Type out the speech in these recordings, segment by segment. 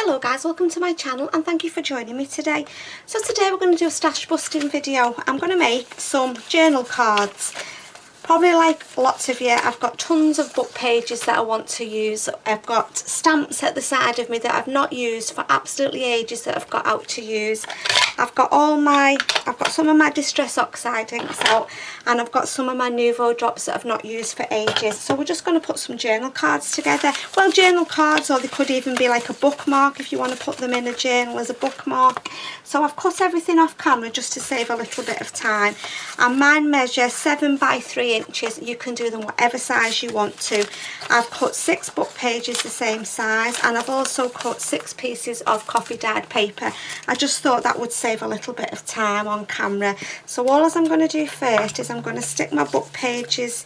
Hello guys, welcome to my channel and thank you for joining me today. So today we're going to do a stash busting video. I'm going to make some journal cards. Probably like lots of you, I've got tons of book pages that I want to use. I've got stamps at the side of me that I've not used for absolutely ages that I've got out to use. I've got some of my Distress Oxide inks out, and I've got some of my Nuvo drops that I've not used for ages. So we're just going to put some journal cards together. Well, journal cards, or they could even be like a bookmark if you want to put them in a journal as a bookmark. So I've cut everything off camera just to save a little bit of time. And mine measure 7 by 3 inches. You can do them whatever size you want to. I've cut 6 book pages the same size, and I've also cut 6 pieces of coffee dyed paper. I just thought that would save a little bit of time on camera. So all I'm going to do first is I'm going to stick my book pages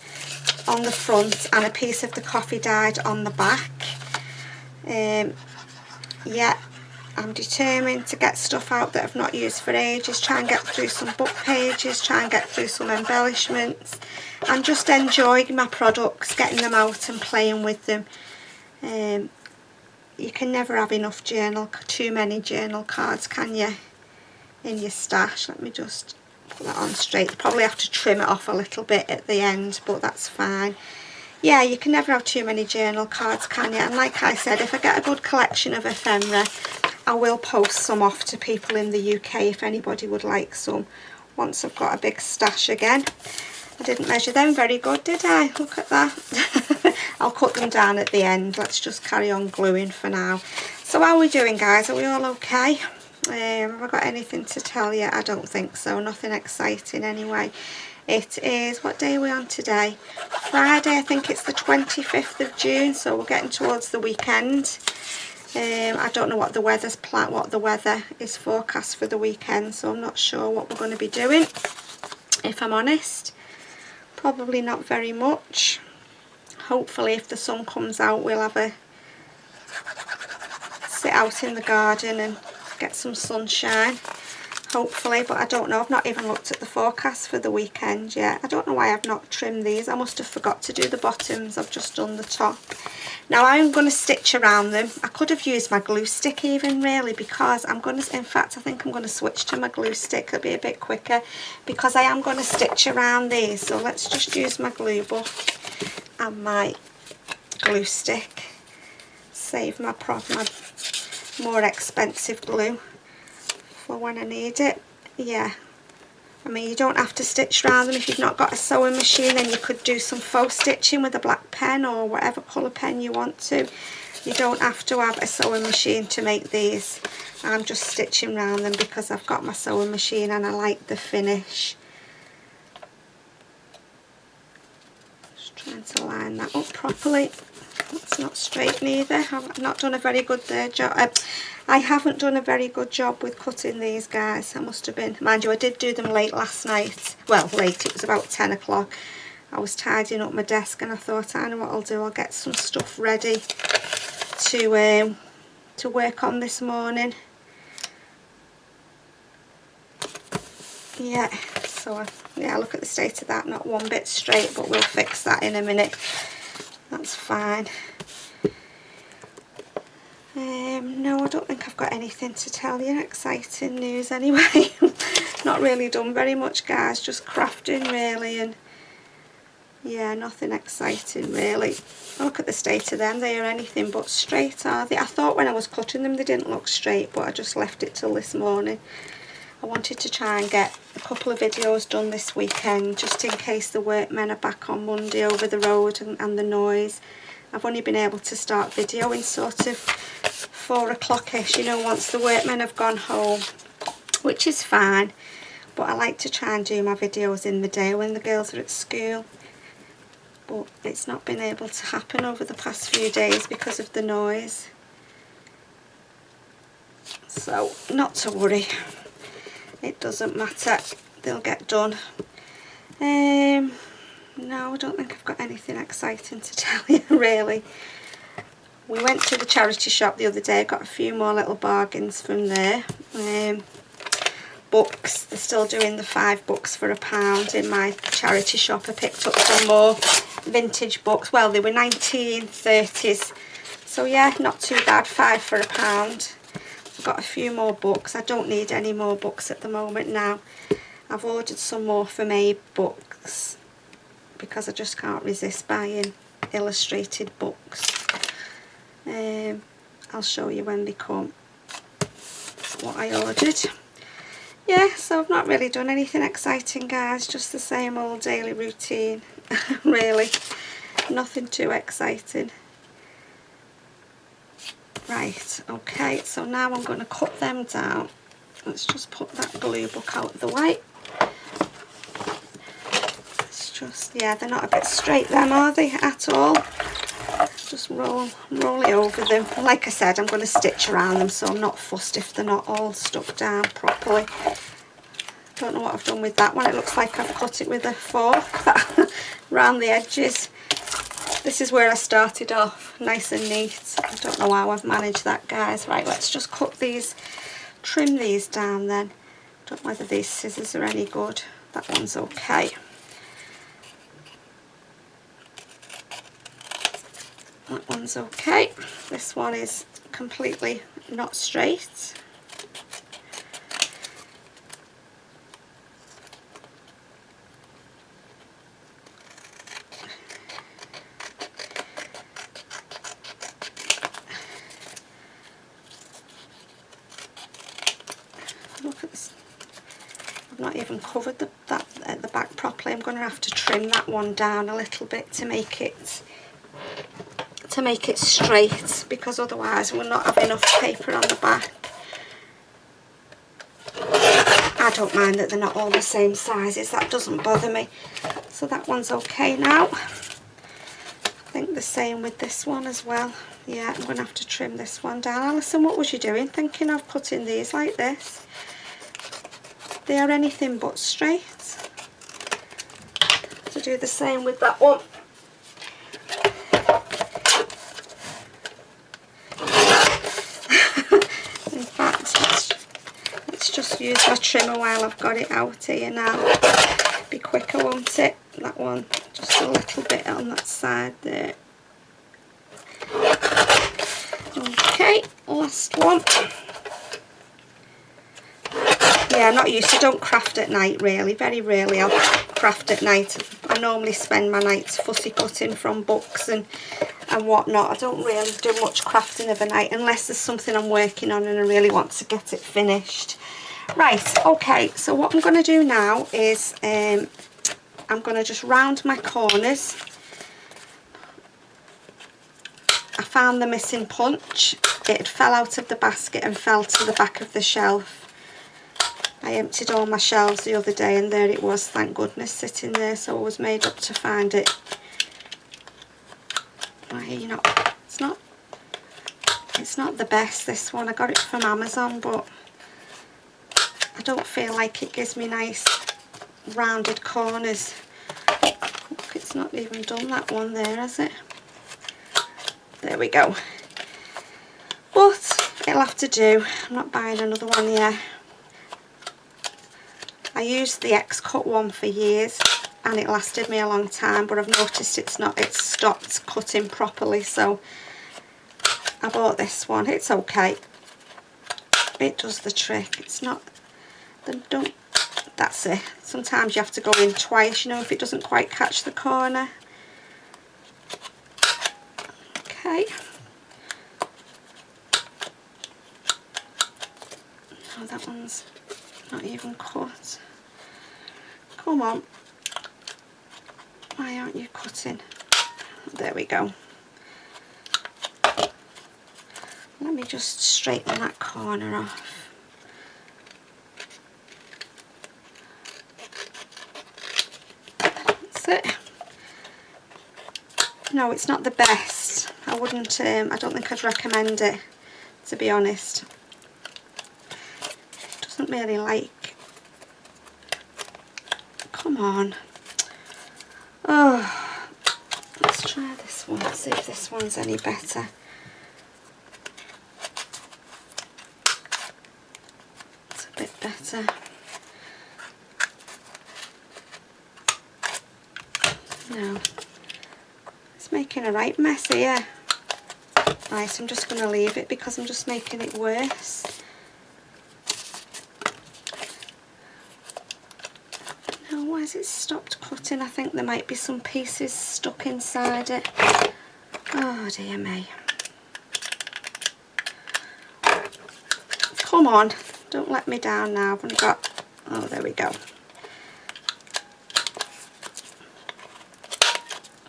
on the front and a piece of the coffee dyed on the back. Yeah, I'm determined to get stuff out that I've not used for ages, try and get through some book pages, try and get through some embellishments, and just enjoy my products, getting them out and playing with them. You can never have enough too many journal cards, can you, in your stash? Let me just put that on straight. Probably have to trim it off a little bit at the end, but that's fine. Yeah, you can never have too many journal cards, can you? And like I said, if I get a good collection of ephemera, I will post some off to people in the UK if anybody would like some, once I've got a big stash again. I didn't measure them very good, did I? Look at that. I'll cut them down at the end. Let's just carry on gluing for now. So how are we doing, guys? Are we all okay? Have I got anything to tell you? I don't think so. Nothing exciting anyway. It is, what day are we on today? Friday. I think it's the 25th of June, so we're getting towards the weekend. I don't know what the weather is forecast for the weekend, so I'm not sure what we're going to be doing, if I'm honest. Probably not very much. Hopefully if the sun comes out we'll have a sit out in the garden and get some sunshine, hopefully, but I don't know. I've not even looked at the forecast for the weekend yet. I don't know why I've not trimmed these. I must have forgot to do the bottoms. I've just done the top. Now I'm going to stitch around them. I could have used my glue stick even, really, because I'm going to, in fact I think I'm going to switch to my glue stick. It'll be a bit quicker because I am going to stitch around these. So let's just use my glue book and my glue stick. Save my more expensive glue for when I need it. Yeah, I mean, you don't have to stitch around them. If you've not got a sewing machine, then you could do some faux stitching with a black pen or whatever colour pen you want to. You don't have to have a sewing machine to make these. I'm just stitching around them because I've got my sewing machine and I like the finish. Just trying to line that up properly. That's not straight neither. I've not done a very good job. I haven't done a very good job with cutting these, guys. I must have been. Mind you, I did do them late last night. Well, late, it was about 10 o'clock. I was tidying up my desk and I thought, I know what I'll do. I'll get some stuff ready to work on this morning. Yeah, so yeah, look at the state of that. Not one bit straight, but we'll fix that in a minute. That's fine. No, I don't think I've got anything to tell you. Exciting news anyway. Not really done very much, guys. Just crafting, really, and yeah, nothing exciting really. Look at the state of them. They are anything but straight, are they? I thought when I was cutting them they didn't look straight, but I just left it till this morning. I wanted to try and get a couple of videos done this weekend, just in case the workmen are back on Monday over the road and the noise. I've only been able to start videoing sort of 4 o'clock-ish, you know, once the workmen have gone home, which is fine. But I like to try and do my videos in the day when the girls are at school. But it's not been able to happen over the past few days because of the noise. So, not to worry. It doesn't matter. They'll get done. No, I don't think I've got anything exciting to tell you, really. We went to the charity shop the other day, got a few more little bargains from there. Books, they're still doing the 5 books for £1 in my charity shop. I picked up some more vintage books. Well, they were 1930s, So yeah, not too bad, 5 for £1. I've got a few more books. I don't need any more books at the moment now. I've ordered some more for May books because I just can't resist buying illustrated books. I'll show you when they come what I ordered. Yeah, so I've not really done anything exciting, guys, just the same old daily routine. Really, nothing too exciting. Right, okay, so now I'm going to cut them down. Let's just put that blue book out of the way. It's just, yeah, they're not a bit straight them, are they, at all? Just roll it over them. Like I said, I'm going to stitch around them, so I'm not fussed if they're not all stuck down properly. Don't know what I've done with that one. It looks like I've cut it with a fork around the edges. This is where I started off, nice and neat. I don't know how I've managed that, guys. Right, let's just cut these, trim these down then. Don't know whether these scissors are any good. That one's okay. That one's okay. This one is completely not straight. Look at this. I've not even covered that at the back properly. I'm going to have to trim that one down a little bit to make it straight, because otherwise we'll not have enough paper on the back. I don't mind that they're not all the same sizes, that doesn't bother me. So that one's okay now. I think the same with this one as well. Yeah, I'm going to have to trim this one down. Alison, what was you doing, thinking of cutting these like this? They are anything but straight. To do the same with that one. In fact, let's just use my trimmer while I've got it out here now. Be quicker, won't it? That one, just a little bit on that side there. Okay, last one. Yeah, I'm not used to, don't craft at night really, very rarely I'll craft at night. I normally spend my nights fussy cutting from books and whatnot. I don't really do much crafting of a night unless there's something I'm working on and I really want to get it finished. Right, okay, so what I'm going to do now is I'm going to just round my corners. I found the missing punch. It fell out of the basket and fell to the back of the shelf. I emptied all my shelves the other day and there it was, thank goodness, sitting there, so I was made up to find it. Well, you know, it's not the best, this one. I got it from Amazon, but I don't feel like it gives me nice rounded corners. Look, it's not even done that one there, has it? There we go. But it'll have to do. I'm not buying another one yet. I used the X-Cut one for years and it lasted me a long time, but I've noticed it's stopped cutting properly, so I bought this one. It's okay. It does the trick. It's not, that's it. Sometimes you have to go in twice, you know, if it doesn't quite catch the corner. Okay. Oh, that one's not even cut. Come on. Why aren't you cutting? There we go. Let me just straighten that corner off. That's it. No, it's not the best. I wouldn't, I don't think I'd recommend it, to be honest. It doesn't really like. Come on. Oh, let's try this one, see if this one's any better. It's a bit better. No, it's making a right mess here. Right, I'm just going to leave it because I'm just making it worse. Now, why has it stopped cutting? I think there might be some pieces stuck inside it. Oh dear me. Come on, don't let me down now. I've only got, oh, there we go.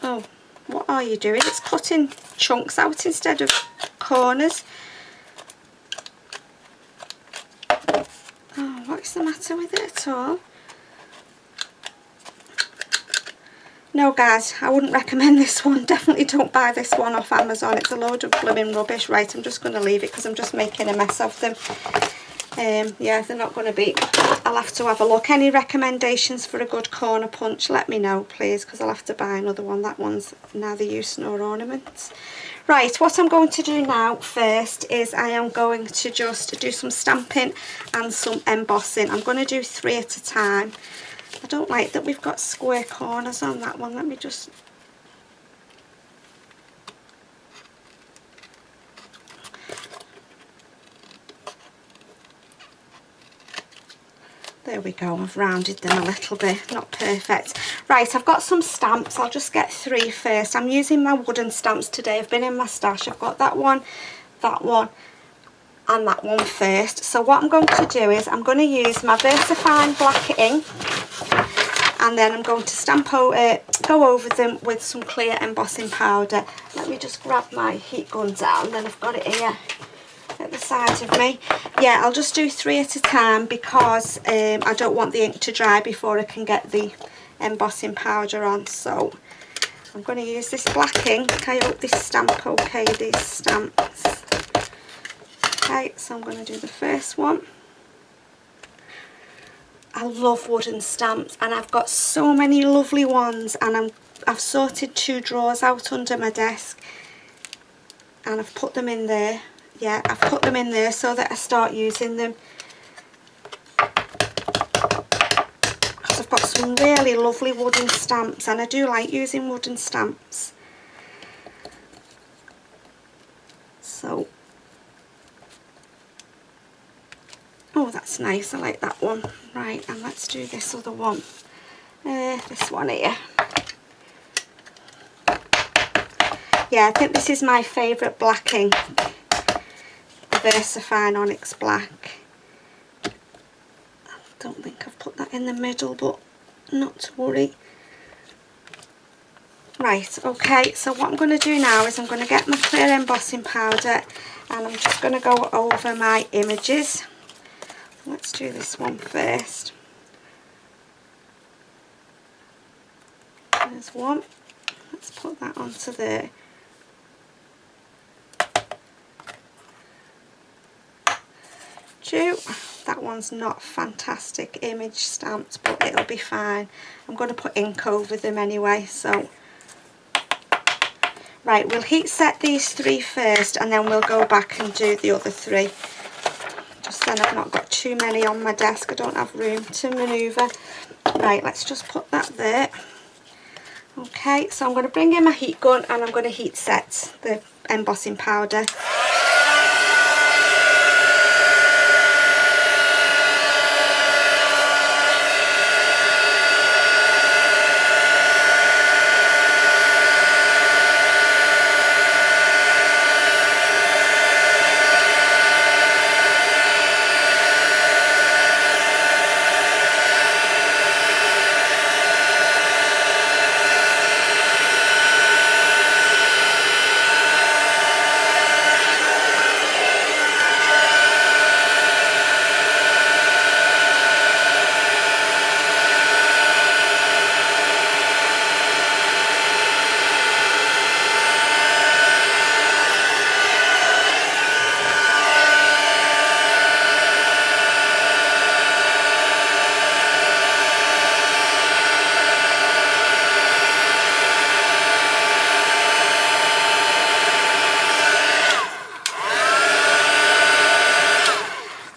Oh, what are you doing? It's cutting chunks out instead of corners. Oh, what's the matter with it at all? No guys, I wouldn't recommend this one. Definitely don't buy this one off Amazon. It's a load of blooming rubbish. Right, I'm just going to leave it because I'm just making a mess of them. Yeah, they're not going to be. I'll have to have a look. Any recommendations for a good corner punch, let me know please, because I'll have to buy another one. That one's neither use nor ornament. Right, what I'm going to do now first is I am going to just do some stamping and some embossing. I'm going to do 3 at a time. I don't like that we've got square corners on that one. Let me just... There we go, I've rounded them a little bit, not perfect. Right, I've got some stamps. I'll just get 3 first. I'm using my wooden stamps today. I've been in my stash. I've got that one, and that one first. So what I'm going to do is I'm going to use my VersaFine black ink, and then I'm going to go over them with some clear embossing powder. Let me just grab my heat gun down, then I've got it here at the side of me. Yeah, I'll just do 3 at a time because I don't want the ink to dry before I can get the embossing powder on. So I'm going to use this black ink. I hope this stamp okay, these stamps. Okay, so I'm going to do the first one. I love wooden stamps and I've got so many lovely ones, and I've sorted 2 drawers out under my desk and I've put them in there. Yeah, I've put them in there so that I start using them, because I've got some really lovely wooden stamps and I do like using wooden stamps. So, oh, that's nice, I like that one. Right, and let's do this other one, this one here. Yeah, I think this is my favourite black ink, VersaFine Onyx Black. I don't think I've put that in the middle, but not to worry. Right, okay, so what I'm going to do now is I'm going to get my clear embossing powder and I'm just going to go over my images. Let's do this one first. There's one. Let's put that onto there. That one's not fantastic image stamped, but it'll be fine. I'm going to put ink over them anyway. So right, we'll heat set these 3 first and then we'll go back and do the other 3. Just then I've not got too many on my desk. I don't have room to manoeuvre. Right, let's just put that there. Okay, so I'm going to bring in my heat gun and I'm going to heat set the embossing powder.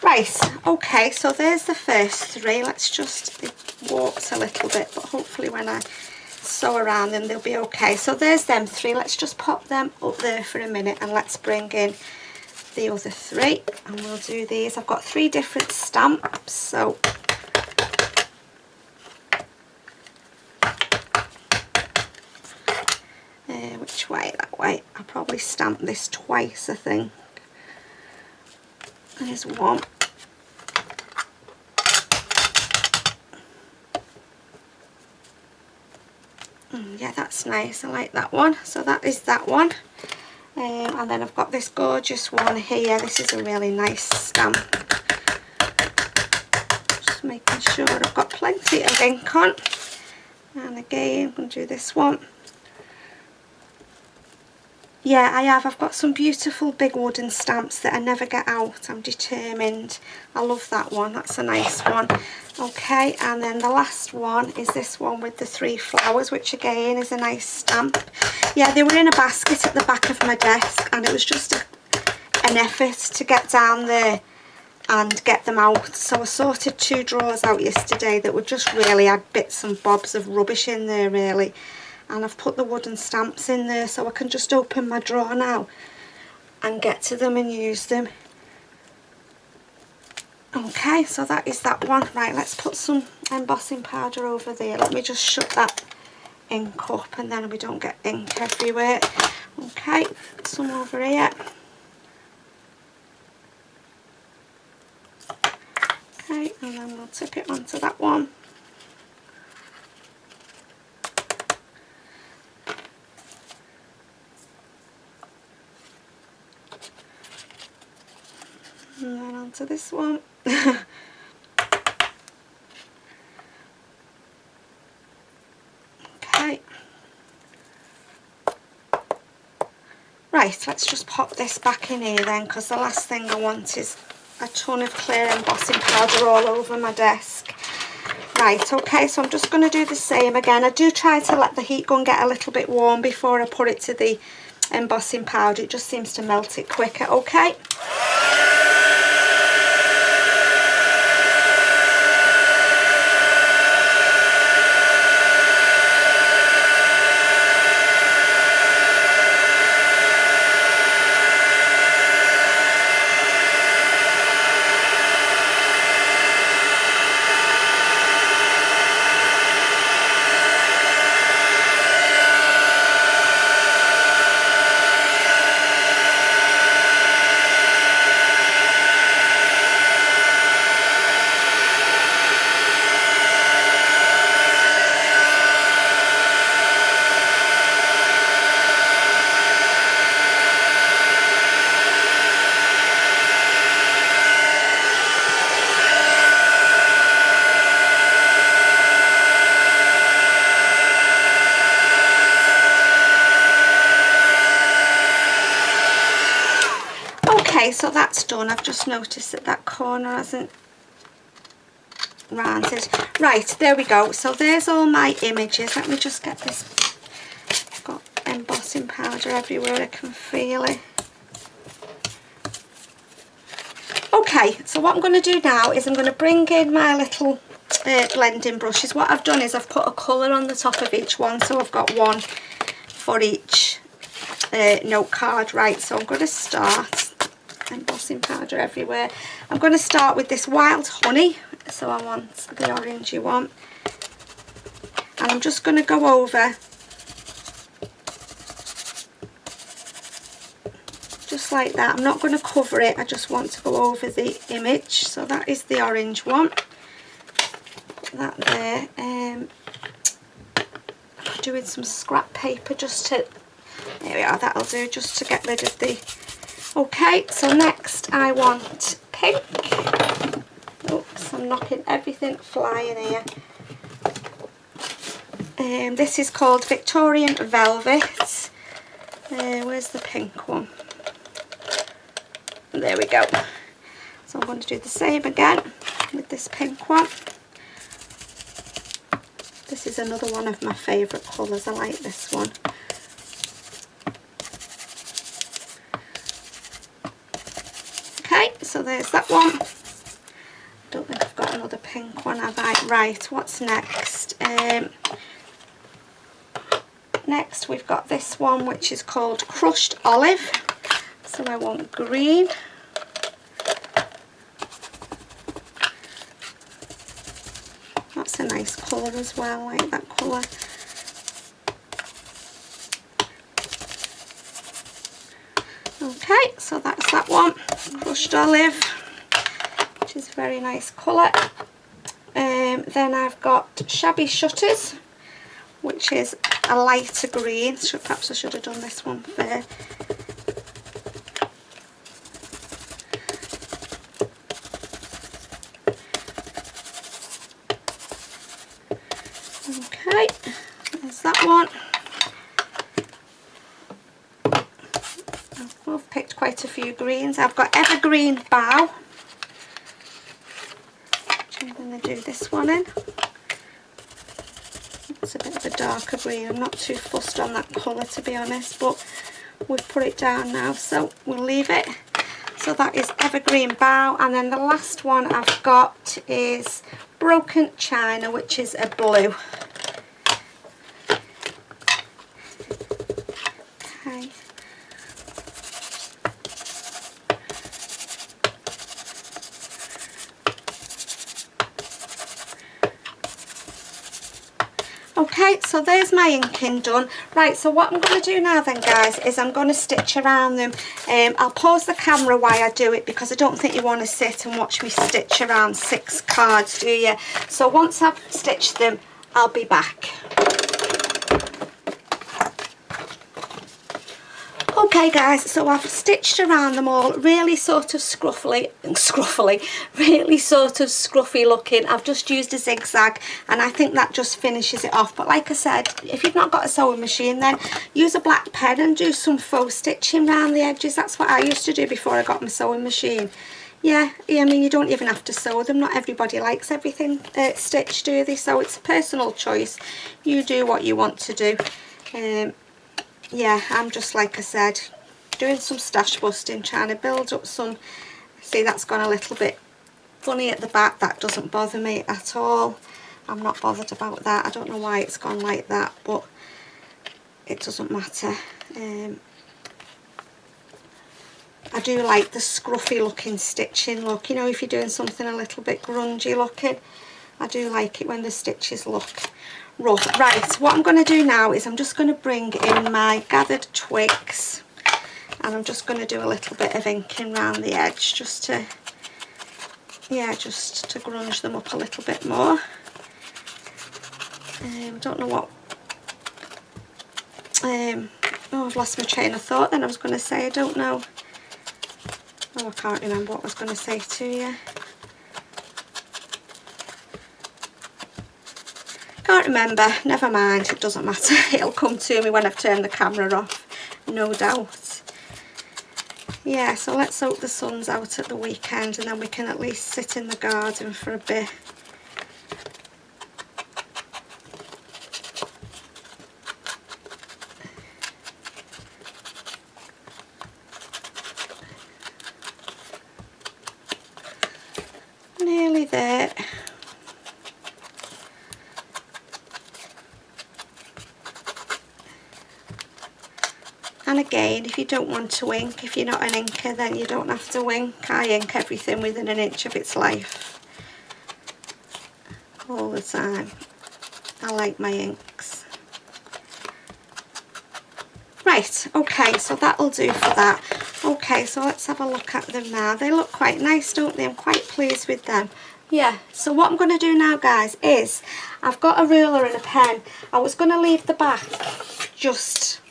Right, okay, so there's the first 3. Let's just, it warps a little bit, but hopefully when I sew around them, they'll be okay. So there's them 3. Let's just pop them up there for a minute and let's bring in the other 3 and we'll do these. I've got 3 different stamps, so which way? That way. I'll probably stamp this twice, I think. There's one. Yeah, that's nice. I like that one. So that is that one. And then I've got this gorgeous one here. This is a really nice stamp. Just making sure I've got plenty of ink on. And again, I'm going to do this one. Yeah, I have. I've got some beautiful big wooden stamps that I never get out. I'm determined. I love that one. That's a nice one. Okay, and then the last one is this one with the 3 flowers, which again is a nice stamp. Yeah, they were in a basket at the back of my desk and it was just an effort to get down there and get them out. So I sorted 2 drawers out yesterday that were just really had bits and bobs of rubbish in there really. And I've put the wooden stamps in there so I can just open my drawer now and get to them and use them. Okay, so that is that one. Right, let's put some embossing powder over there. Let me just shut that ink up and then we don't get ink everywhere. Okay, some over here. Okay, and then we'll tip it onto that one. And then onto this one. Okay. Right, let's just pop this back in here then, because the last thing I want is a ton of clear embossing powder all over my desk. Right, okay, so I'm just going to do the same again. I do try to let the heat gun get a little bit warm before I put it to the embossing powder. It just seems to melt it quicker. Okay. Okay, so that's done. I've just noticed that that corner hasn't rounded. Right, there we go. So there's all my images. Let me just get this. I've got embossing powder everywhere. I can feel it. Okay, so what I'm going to do now is I'm going to bring in my little blending brushes. What I've done is I've put a colour on the top of each one, so I've got one for each note card. Right, so I'm going to start. Embossing powder everywhere. I'm going to start with this wild honey, so I want the orangey one, and I'm just going to go over just like that. I'm not going to cover it, I just want to go over the image. So that is the orange one. Put that there. I'm doing some scrap paper just to, there we are, that'll do, just to get rid of the. Okay, so next I want pink. Oops, I'm knocking everything flying here. This is called Victorian Velvet. Where's the pink one? There we go. So I'm going to do the same again with this pink one. This is another one of my favourite colours. I like this one. Okay, so there's that one. Don't think I've got another pink one, have I? Right, what's next? next we've got this one, which is called Crushed Olive. So I want green. That's a nice colour as well, I like that colour. Okay, so that's that one, Crushed Olive, which is a very nice colour. Then I've got Shabby Shutters, which is a lighter green. So perhaps I should have done this one first. Okay, there's that one. I've picked quite a few greens. I've got Evergreen Bough, which I'm going to do this one in. It's a bit of a darker green. I'm not too fussed on that colour, to be honest, but we've put it down now, so we'll leave it. So that is Evergreen Bough, and then the last one I've got is Broken China, which is a blue. Okay. Okay, so there's my inking done. Right, so what I'm going to do now then, guys, is I'm going to stitch around them. I'll pause the camera while I do it, because I don't think you want to sit and watch me stitch around 6 cards, do you? So once I've stitched them, I'll be back. Okay guys, so I've stitched around them all, really sort of really sort of scruffy looking. I've just used a zigzag, and I think that just finishes it off. But like I said, if you've not got a sewing machine, then use a black pen and do some faux stitching around the edges. That's what I used to do before I got my sewing machine. Yeah, I mean, you don't even have to sew them. Not everybody likes everything stitched, do they? So it's a personal choice. You do what you want to do. Yeah, I'm just, like I said, doing some stash busting, trying to build up some. See, that's gone a little bit funny at the back. That doesn't bother me at all. I'm not bothered about that. I don't know why it's gone like that, but it doesn't matter. I do like the scruffy looking stitching look. You know, if you're doing something a little bit grungy looking, I do like it when the stitches look rough. Right, what I'm going to do now is I'm just going to bring in my gathered twigs, and I'm just going to do a little bit of inking around the edge, just to, yeah, just to grunge them up a little bit more. Don't know what, oh, I've lost my train of thought then. I was going to say, I don't know, oh, I can't remember what I was going to say to you. Can't remember, never mind, it doesn't matter. It'll come to me when I've turned the camera off, no doubt. Yeah, so let's hope the sun's out at the weekend, and then we can at least sit in the garden for a bit. Nearly there. And again, if you don't want to ink, if you're not an inker, then you don't have to ink. I ink everything within an inch of its life. All the time. I like my inks. Right, okay, so that'll do for that. Okay, so let's have a look at them now. They look quite nice, don't they? I'm quite pleased with them. Yeah, so what I'm going to do now, guys, is I've got a ruler and a pen. I was going to leave the back just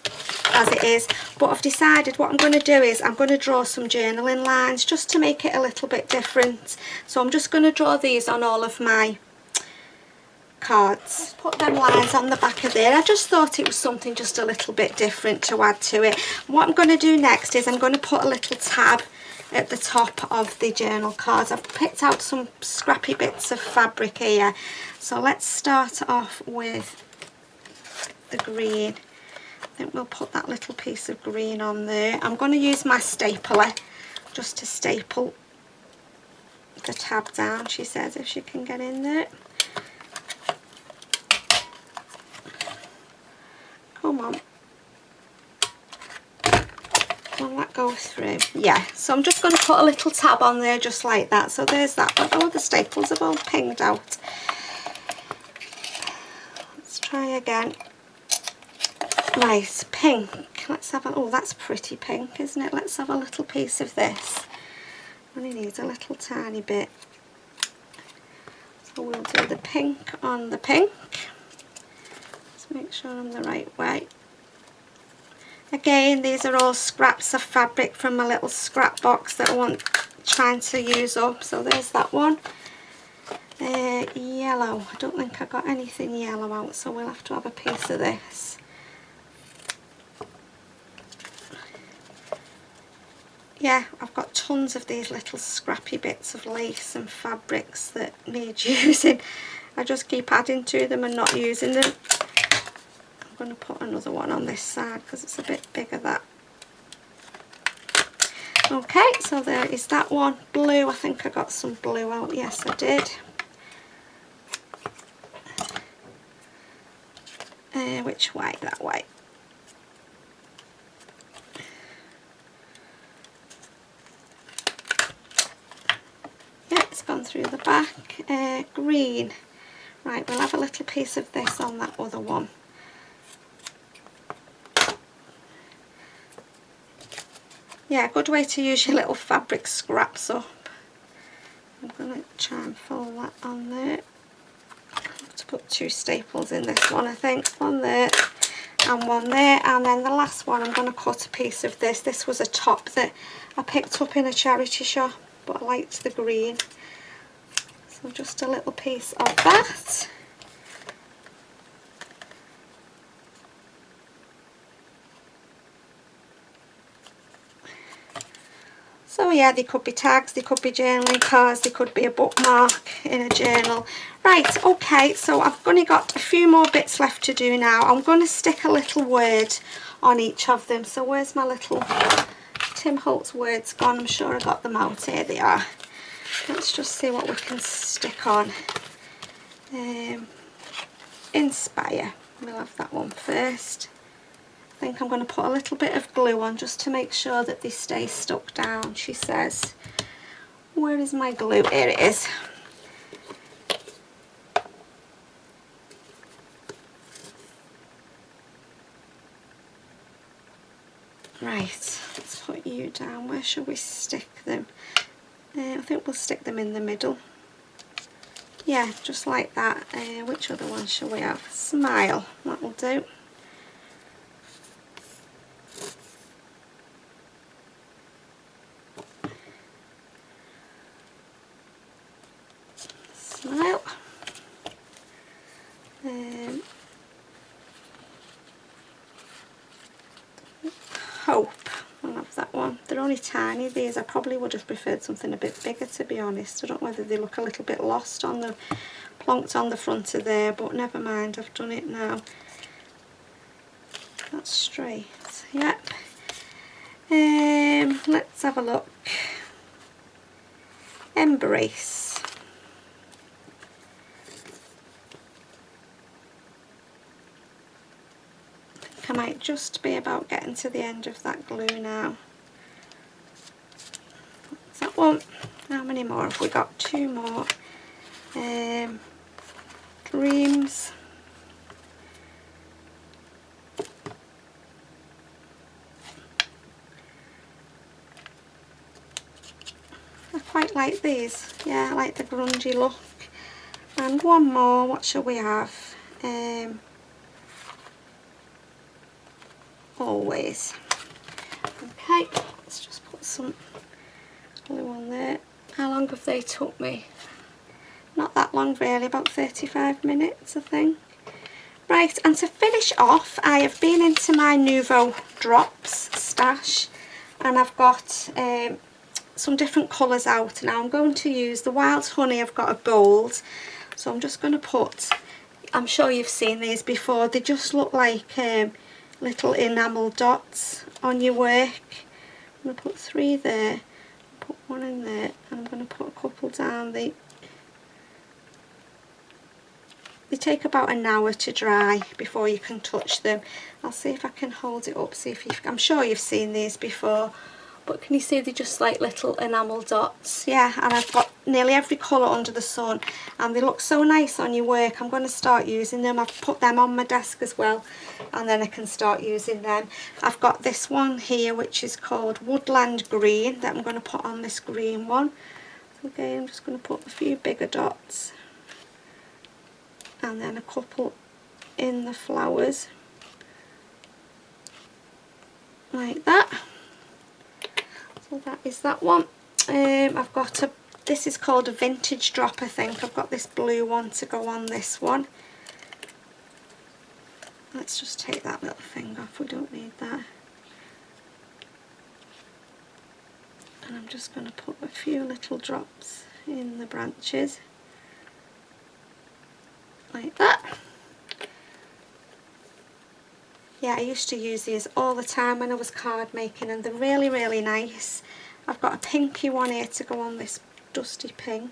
as it is, but I've decided what I'm going to do is I'm going to draw some journaling lines just to make it a little bit different. So I'm just going to draw these on all of my cards. Put them lines on the back of there. I just thought it was something just a little bit different to add to it. What I'm going to do next is I'm going to put a little tab at the top of the journal cards. I've picked out some scrappy bits of fabric here. So let's start off with the green. I think we'll put that little piece of green on there. I'm going to use my stapler just to staple the tab down, she says, if she can get in there. Come on. Will that go through? Yeah, so I'm just going to put a little tab on there just like that. So there's that. But oh, the staples have all pinged out. Let's try again. Right, pink. Let's have a, oh, that's pretty pink, isn't it? Let's have a little piece of this. Only needs a little tiny bit. So we'll do the pink on the pink. Let's make sure I'm the right way. Again, these are all scraps of fabric from my little scrap box that I want trying to use up. So there's that one. Yellow. I don't think I got anything yellow out, so we'll have to have a piece of this. Yeah, I've got tons of these little scrappy bits of lace and fabrics that need using. I just keep adding to them and not using them. I'm going to put another one on this side because it's a bit bigger, that. Okay, so there is that one. Blue, I think I got some blue out. Yes, I did. Which way? That way. Yeah, it's gone through the back. Green. Right, we'll have a little piece of this on that other one. Yeah, good way to use your little fabric scraps up. I'm going to try and fold that on there. I have to put 2 staples in this one, I think. One there and one there. And then the last one, I'm going to cut a piece of this. This was a top that I picked up in a charity shop, but I liked the green. So just a little piece of that. So yeah, they could be tags, they could be journaling cards, they could be a bookmark in a journal. Right, okay, so I've only got a few more bits left to do now. I'm going to stick a little word on each of them. So where's my little Tim Holtz words gone? I'm sure I got them out. Here they are. Let's just see what we can stick on. Inspire. We'll have that one first. I think I'm going to put a little bit of glue on just to make sure that they stay stuck down, she says. Where is my glue? Here it is. Right, let's put you down. Where shall we stick them? I think we'll stick them in the middle. Yeah, just like that. Which other one shall we have? Smile, that will do. Smile. Hope. I'll have that one. They're only tiny, these. I probably would have preferred something a bit bigger, to be honest. I don't know whether they look a little bit lost on the plonked on the front of there, but never mind, I've done it now. That's straight. Yep. Let's have a look. Embrace. I might just be about getting to the end of that glue now. That's that one. How many more have we got? 2 more. Dreams. I quite like these. Yeah, I like the grungy look. And one more. What shall we have? Always. Okay, let's just put some glue on there. How long have they took me? Not that long really, about 35 minutes I think. Right, and to finish off, I have been into my Nouveau Drops stash and I've got some different colours out. Now I'm going to use the Wild Honey. I've got a gold, so I'm just going to put, I'm sure you've seen these before, they just look like little enamel dots on your work. I'm going to put 3 there, put 1 in there, and I'm going to put a couple down the they take about an hour to dry before you can touch them. I'll see if I can hold it up, see if I'm sure you've seen these before, but can you see they're just like little enamel dots? Yeah, and I've got nearly every colour under the sun, and they look so nice on your work. I'm going to start using them. I've put them on my desk as well, and then I can start using them. I've got this one here which is called Woodland Green that I'm going to put on this green one. Okay, I'm just going to put a few bigger dots and then a couple in the flowers like that. So that is that one. I've got this is called a vintage drop, I think. I've got this blue one to go on this one. Let's just take that little thing off, we don't need that. And I'm just going to put a few little drops in the branches like that. Yeah, I used to use these all the time when I was card making, and they're really, really nice. I've got a pinky one here to go on this dusty pink.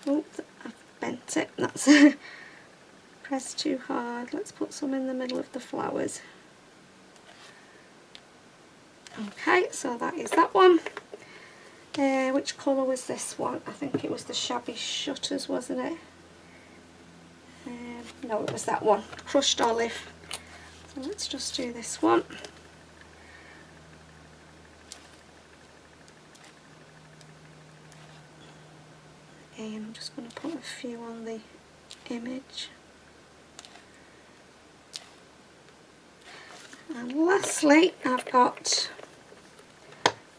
Oh, I've bent it. That's pressed too hard. Let's put some in the middle of the flowers. Okay, so that is that one. Which colour was this one? I think it was the Shabby Shutters, wasn't it? No, it was that one, Crushed Olive. So let's just do this one. Again, I'm just going to put a few on the image. And lastly, I've got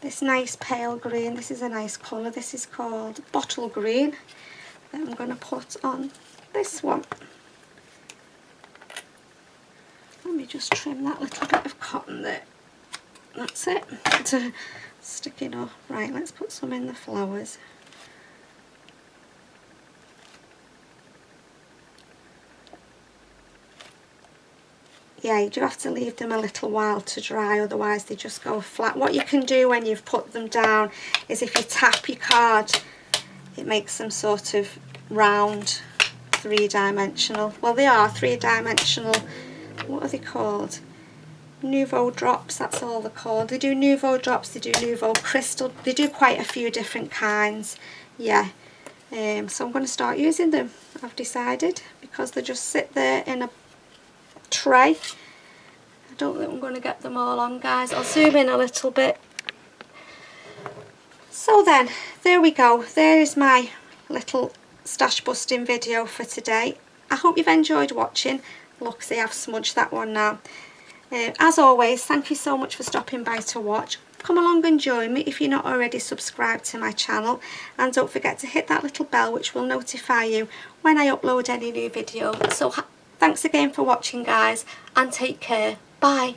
this nice pale green. This is a nice colour. This is called Bottle Green that I'm going to put on this one. Let me just trim that little bit of cotton there. That's it. To stick it off. Right, let's put some in the flowers. Yeah, you do have to leave them a little while to dry, otherwise they just go flat. What you can do when you've put them down is if you tap your card, it makes them sort of round, three-dimensional. Well, they are three-dimensional. What are they called? Nouveau drops, that's all they're called. They do Nouveau drops, they do Nouveau crystal, they do quite a few different kinds. Yeah, so I'm going to start using them, I've decided, because they just sit there in a tray. I don't think I'm going to get them all on, guys. I'll zoom in a little bit. So then, there we go. There is my little stash busting video for today. I hope you've enjoyed watching. Look, see, I've smudged that one now. As always, thank you so much for stopping by to watch. Come along and join me if you're not already subscribed to my channel, and don't forget to hit that little bell which will notify you when I upload any new video. So thanks again for watching, guys, and take care. Bye.